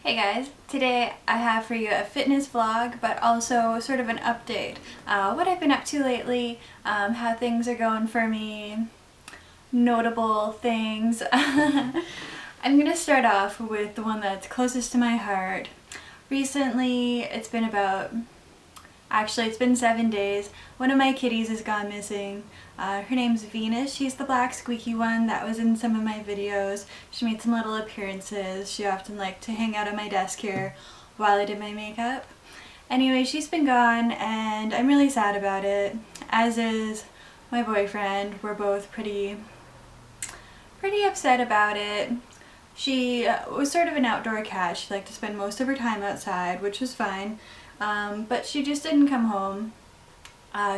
Hey guys, today I have for you a fitness vlog, but also sort of an update. What I've been up to lately, how things are going for me, notable things. I'm gonna start off with the one that's closest to my heart. Recently, it's been 7 days. One of my kitties has gone missing. Her name's Venus. She's the black squeaky one that was in some of my videos. She made some little appearances. She often liked to hang out on my desk here while I did my makeup. Anyway, she's been gone and I'm really sad about it, as is my boyfriend. We're both pretty upset about it. She was sort of an outdoor cat. She liked to spend most of her time outside, which was fine. But she just didn't come home.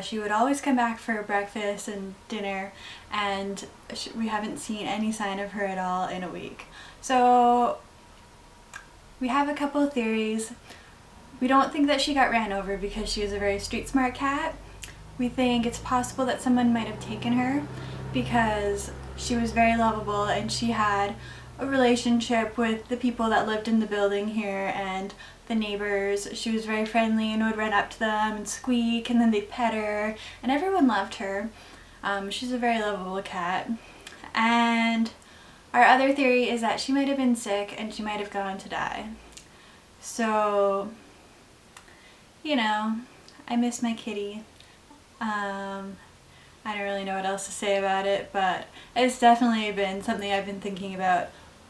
She would always come back for breakfast and dinner, and we haven't seen any sign of her at all in a week. So we have a couple of theories. We don't think that she got ran over because she is a very street smart cat. We think it's possible that someone might have taken her because she was very lovable and she had a relationship with the people that lived in the building here and the neighbors. She was very friendly and would run up to them and squeak, and then they'd pet her, and everyone loved her. She's a very lovable cat. And our other theory is that she might have been sick and she might have gone to die. So, you know, I miss my kitty. I don't really know what else to say about it, but it's definitely been something I've been thinking about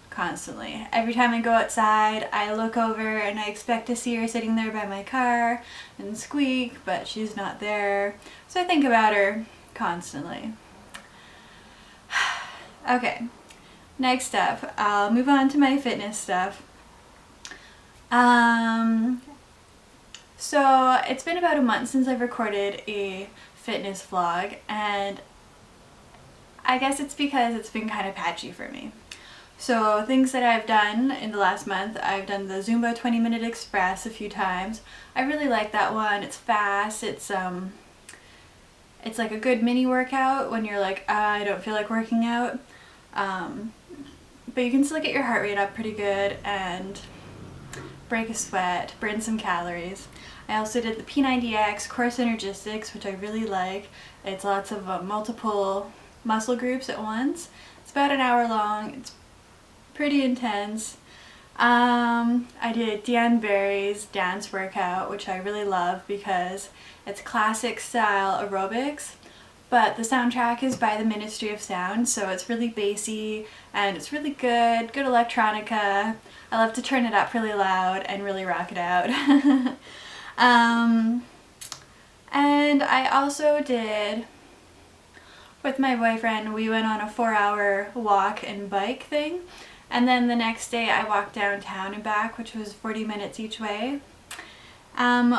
constantly. Every time I go outside, I look over and I expect to see her sitting there by my car and squeak, but she's not there. So I think about her constantly. Okay, next up, I'll move on to my fitness stuff. So it's been about a month since I've recorded a fitness vlog, and I guess it's because it's been kind of patchy for me. So things that I've done in the last month, I've done the Zumba 20-minute Express a few times. I really like that one. It's fast. It's like a good mini workout when you're like, I don't feel like working out. But you can still get your heart rate up pretty good and break a sweat, burn some calories. I also did the P90X Core Synergistics, which I really like. It's lots of multiple muscle groups at once. It's about an hour long. It's pretty intense. I did Dan Barry's dance workout, which I really love because it's classic style aerobics, but the soundtrack is by the Ministry of Sound, so it's really bassy and it's really good electronica. I love to turn it up really loud and really rock it out. And I also did, with my boyfriend, we went on a 4-hour walk and bike thing. And then the next day I walked downtown and back, which was 40 minutes each way.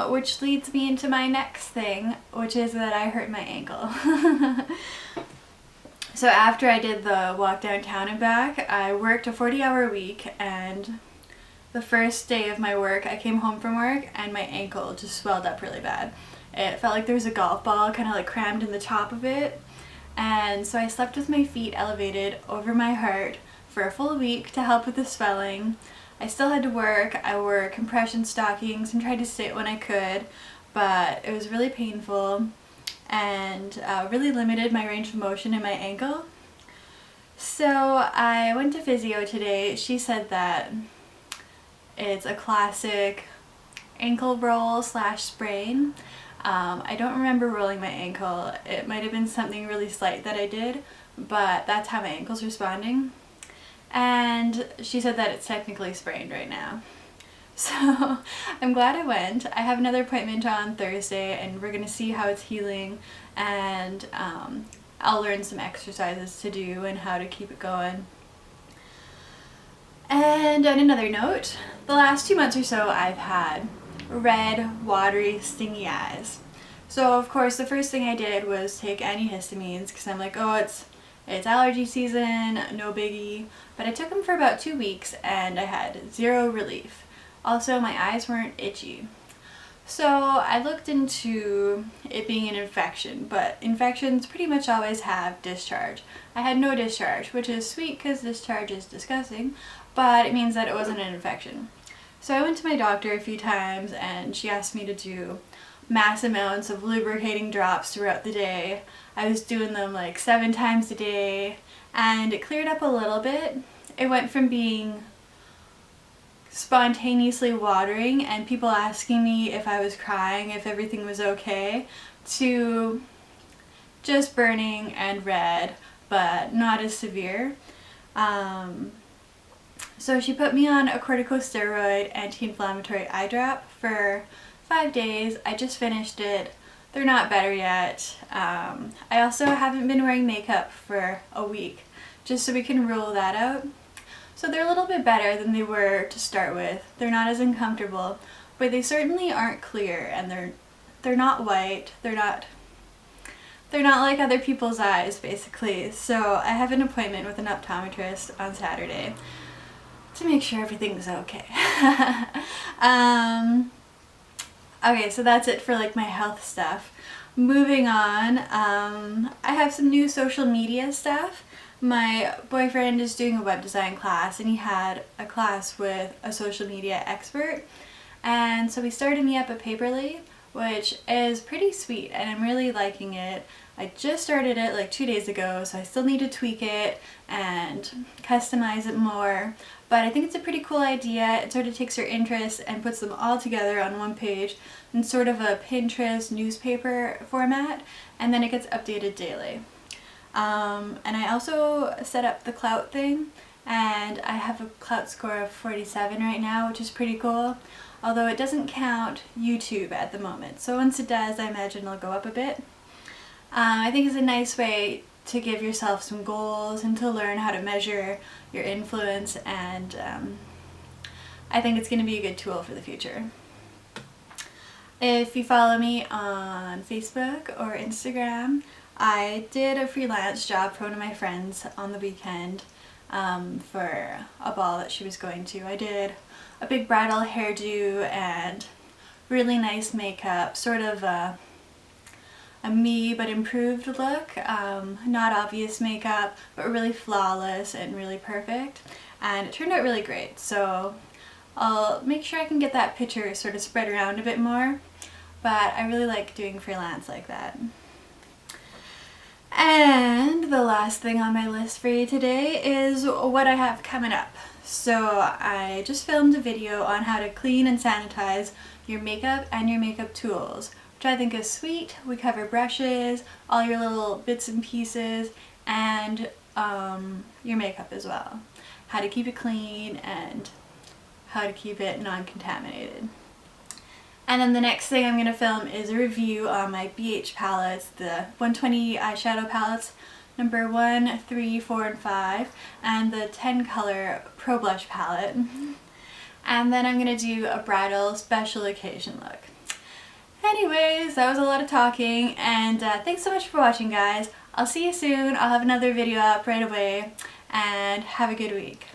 Which leads me into my next thing, which is that I hurt my ankle. So after I did the walk downtown and back, I worked a 40-hour week, and the first day of my work, I came home from work and my ankle just swelled up really bad. It felt like there was a golf ball kind of like crammed in the top of it. And so I slept with my feet elevated over my heart for a full week to help with the swelling. I still had to work. I wore compression stockings and tried to sit when I could, but it was really painful and really limited my range of motion in my ankle. So I went to physio today. She said that it's a classic ankle roll / sprain. I don't remember rolling my ankle. It might have been something really slight that I did, but that's how my ankle's responding. And she said that it's technically sprained right now. So I'm glad I went. I have another appointment on Thursday and we're going to see how it's healing, and I'll learn some exercises to do and how to keep it going. And on another note, the last 2 months or so I've had red, watery, stingy eyes. So of course the first thing I did was take antihistamines because I'm like, oh, it's allergy season, no biggie. But I took them for about 2 weeks and I had zero relief. Also, my eyes weren't itchy. So I looked into it being an infection, but infections pretty much always have discharge. I had no discharge, which is sweet because discharge is disgusting, but it means that it wasn't an infection. So I went to my doctor a few times and she asked me to do mass amounts of lubricating drops throughout the day. I was doing them like 7 times a day and it cleared up a little bit. It went from being spontaneously watering and people asking me if I was crying, if everything was okay, to just burning and red, but not as severe. So she put me on a corticosteroid anti-inflammatory eye drop for 5 days. I just finished it. They're not better yet. I also haven't been wearing makeup for a week, just so we can rule that out. So they're a little bit better than they were to start with. They're not as uncomfortable, but they certainly aren't clear, and they're not white. They're not like other people's eyes, basically. So I have an appointment with an optometrist on Saturday to make sure everything's okay. Okay, so that's it for like my health stuff. Moving on, I have some new social media stuff. My boyfriend is doing a web design class and he had a class with a social media expert, and so he started me up at Paperly, which is pretty sweet and I'm really liking it. I just started it like 2 days ago, so I still need to tweak it and customize it more, but I think it's a pretty cool idea. It sort of takes your interests and puts them all together on one page in sort of a Pinterest newspaper format, and then it gets updated daily. And I also set up the clout thing, and I have a clout score of 47 right now, which is pretty cool, although it doesn't count YouTube at the moment. So once it does, I imagine it'll go up a bit. I think it's a nice way to give yourself some goals and to learn how to measure your influence, and I think it's going to be a good tool for the future. If you follow me on Facebook or Instagram, I did a freelance job for one of my friends on the weekend for a ball that she was going to. I did a big bridal hairdo and really nice makeup, sort of a me but improved look. Not obvious makeup, but really flawless and really perfect, and it turned out really great. So I'll make sure I can get that picture sort of spread around a bit more, but I really like doing freelance like that. And the last thing on my list for you today is what I have coming up. So I just filmed a video on how to clean and sanitize your makeup and your makeup tools, which I think is sweet. We cover brushes, all your little bits and pieces, and your makeup as well. How to keep it clean and how to keep it non-contaminated. And then the next thing I'm going to film is a review on my BH palettes, the 120 eyeshadow palettes, number 1, 3, 4, and 5, and the 10 color Pro Blush palette. And then I'm going to do a bridal special occasion look. Anyways, that was a lot of talking, and thanks so much for watching, guys. I'll see you soon. I'll have another video up right away, and have a good week.